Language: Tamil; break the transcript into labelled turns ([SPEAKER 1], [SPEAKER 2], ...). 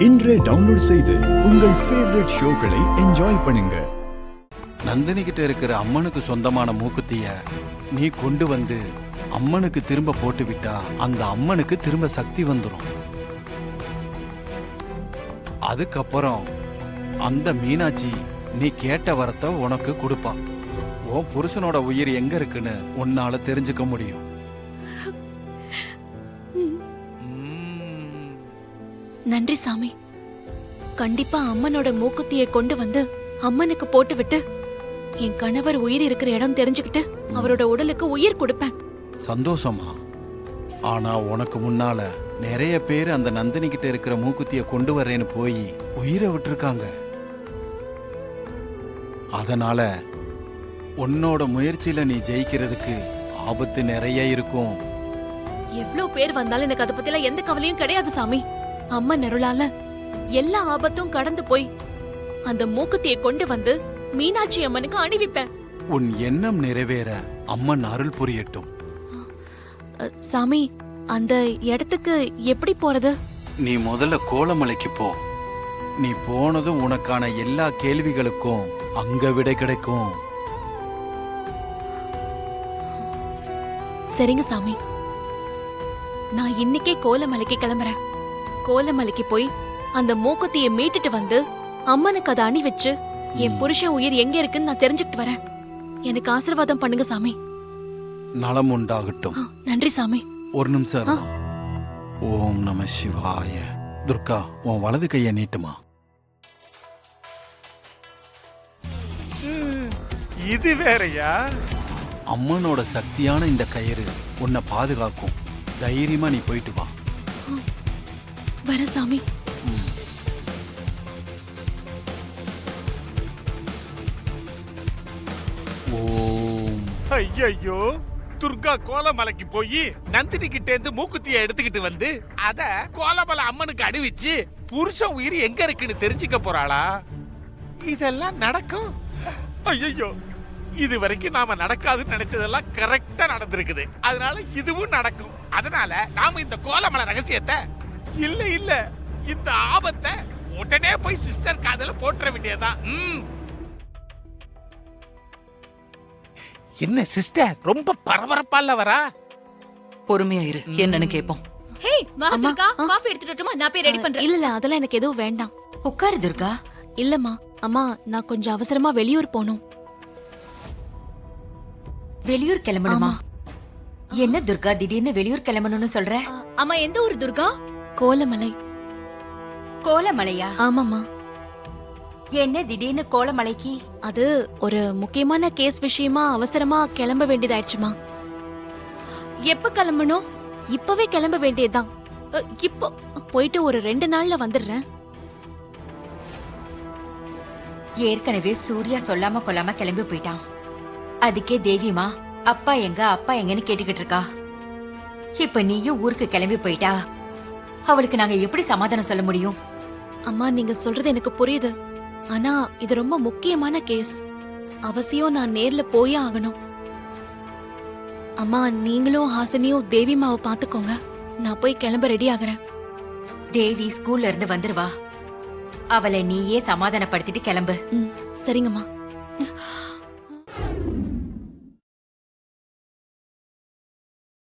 [SPEAKER 1] இன்றே டவுன்லோட் செய்து உங்கள் ஃபேவரட் ஷோக்களை என்ஜாய் பண்ணுங்க.
[SPEAKER 2] நந்தினி கிட்ட இருக்கிற அம்மனுக்கு சொந்தமான மூக்குத்திய நீ கொண்டு வந்து அம்மனுக்கு திரும்ப போட்டு விட்டா அந்த அம்மனுக்கு திரும்ப சக்தி வந்துடும். அதுக்கப்புறம் அந்த மீனாட்சி நீ கேட்ட வரத்தை உனக்கு கொடுப்பா. உன் புருஷனோட உயிர் எங்க இருக்குன்னு உன்னால தெரிஞ்சுக்க முடியும்.
[SPEAKER 3] நன்றி சாமி. கண்டிப்பா அம்மனோட மூக்குத்தியை கொண்டு வந்து அம்மனுக்கு போட்டு விட்டு என் கணவர் உயிர் இருக்கிற இடம் தெரிஞ்சுக்கிட்டு அவரோட உடலுக்கு உயிர் கொடுப்பேன்.
[SPEAKER 2] சந்தோஷமா? ஆனா உனக்கு முன்னால நிறைய பேர் அந்த நந்தினி கிட்ட இருக்கிற மூக்குத்திய கொண்டு வரேன்னு போய் உயிரை விட்டுருக்காங்க. அதனால உன்னோட முயற்சியில நீ ஜெயிக்கிறதுக்கு ஆபத்து நிறைய இருக்கும்.
[SPEAKER 3] எவ்ளோ பேர் வந்தாலும் எனக்கு அதை பத்தில எந்த கவலையும் கிடையாது சாமி. அம்மன் அருளால எல்லா ஆபத்தும் கடந்து போய் அந்த மூக்குத்தியை கொண்டு வந்து மீனாட்சி அம்மனுக்கு அணிவிப்பேன்.
[SPEAKER 2] உன் எண்ணம் நிறைவேற அம்மன் அருள் புரியட்டும்.
[SPEAKER 3] சாமி, அந்த இடத்துக்கு எப்படி போறது?
[SPEAKER 2] நீ முதல்ல கோலமலைக்கு போ. நீ போனதும் உனக்கான எல்லா கேள்விகளுக்கும் அங்க விடை கிடைக்கும்.
[SPEAKER 3] சரிங்க சாமி, நான் இன்னைக்கே கோலமலைக்கு கிளம்புறேன். கோலமலைக்கு போய் அந்த மூக்குத்தியை மீட்டுட்டு வந்து அம்மனுக்கு அதை அணி வச்சு என் புருஷன் உயிர் எங்க இருக்குன்னு நான் தெரிஞ்சுக்கிட்டு வரேன். எனக்கு ஆசீர்வாதம் பண்ணுங்க சாமி.
[SPEAKER 2] நலம் உண்டாகட்டும்.
[SPEAKER 3] நன்றி சாமி.
[SPEAKER 2] ஒரு நிமிஷம். ஓம் நம சிவாய. துர்கா, உன் வலது கைய நீட்டுமா.
[SPEAKER 4] இது வேறயா?
[SPEAKER 2] அம்மனோட சக்தியான இந்த கயிறு உன்னை பாதுகாக்கும். தைரியமா நீ போயிட்டு வா.
[SPEAKER 3] வர சாமி.
[SPEAKER 2] ஓம்.
[SPEAKER 4] ஐயோ, துர்கா கோலமலைக்கு போய் நந்தினி கிட்ட இருந்து மூக்குத்திய எடுத்துக்கிட்டு வந்து அத கோலமலை அம்மனுக்கு அணிவிச்சு புருஷன் உயிர் எங்க இருக்குன்னு தெரிஞ்சுக்க போறாளா? இதெல்லாம் நடக்கும்? ஐயோ, இது வரைக்கும் நாம நடக்காதுன்னு நினைச்சதெல்லாம் கரெக்டா நடந்திருக்குது. அதனால இதுவும் நடக்கும். அதனால நாம இந்த கோலமலை ரகசியத்தை இல்ல இந்த ஆபத்தை உடனே போய் சிஸ்டர் காதல போட்டுற வேண்டியதுதான். என்ன சிஸ்டர் ரொம்ப பரபரப்பால வரா?
[SPEAKER 5] பொறுமையா இரு, என்னன்னு கேப்போம்.
[SPEAKER 6] ஹே துர்கா, காஃபி எடுத்துட்டு வரட்டுமா? நான் போய் ரெடி பண்றேன்.
[SPEAKER 3] இல்ல அதெல்லாம் எனக்கு எதுவும் வேண்டாம்.
[SPEAKER 5] உட்காரு துர்கா.
[SPEAKER 3] இல்லம்மா, அம்மா நான் கொஞ்சம் அவசரமா வெளியூர் போகணும்.
[SPEAKER 5] வெளியூர் கிளம்பணுமா? என்ன துர்கா திடீர்னு வெளியூர் கிளம்பணும்னு சொல்ற?
[SPEAKER 6] அம்மா, எந்த ஊர் துர்கா?
[SPEAKER 3] கோலமலை.
[SPEAKER 5] கோலமலையா?
[SPEAKER 3] ஆமாம்மா.
[SPEAKER 5] என்ன திடீர்னு கோலமலைக்கு?
[SPEAKER 3] அது ஒரு முக்கியமான கேஸ் விஷயமா அவசரமா கிளம்ப வேண்டியதாயிடுச்சுமா.
[SPEAKER 6] எப்ப கிளம்பணும்?
[SPEAKER 3] இப்பவே கிளம்ப வேண்டியதுதான்.
[SPEAKER 6] இப்போ
[SPEAKER 3] போயிட்டு ஒரு 2 நாள்ல வந்துடுறேன்.
[SPEAKER 5] ஏற்கனவே சூர்யா சொல்லாம கொல்லாம கிளம்பி போயிட்டான். அதுக்கே தேவிமா அப்பா எங்கன்னு கேட்டுக்கிட்டு இருக்கா. இப்ப நீயும் ஊருக்கு கிளம்பி போயிட்டா அவளுக்கு நாங்க எப்படி சமாதானம் சொல்ல முடியும்?
[SPEAKER 3] அம்மா, நீங்க சொல்றது எனக்கு புரியுது. ஆனா இது ரொம்ப முக்கியமான கேஸ். அவசியம் நான் நேர்ல போயே ஆகணும். அம்மா, நீங்களும் ஹாசினியும் தேவிமாவை பாத்துக்கோங்க. நான் போய் கிளம்ப ரெடி ஆகுறேன்.
[SPEAKER 5] தேவி ஸ்கூல்ல இருந்து வந்துருவா. அவளை நீயே சமாதானப்படுத்திட்டு கிளம்பு.
[SPEAKER 3] சரிங்கம்மா.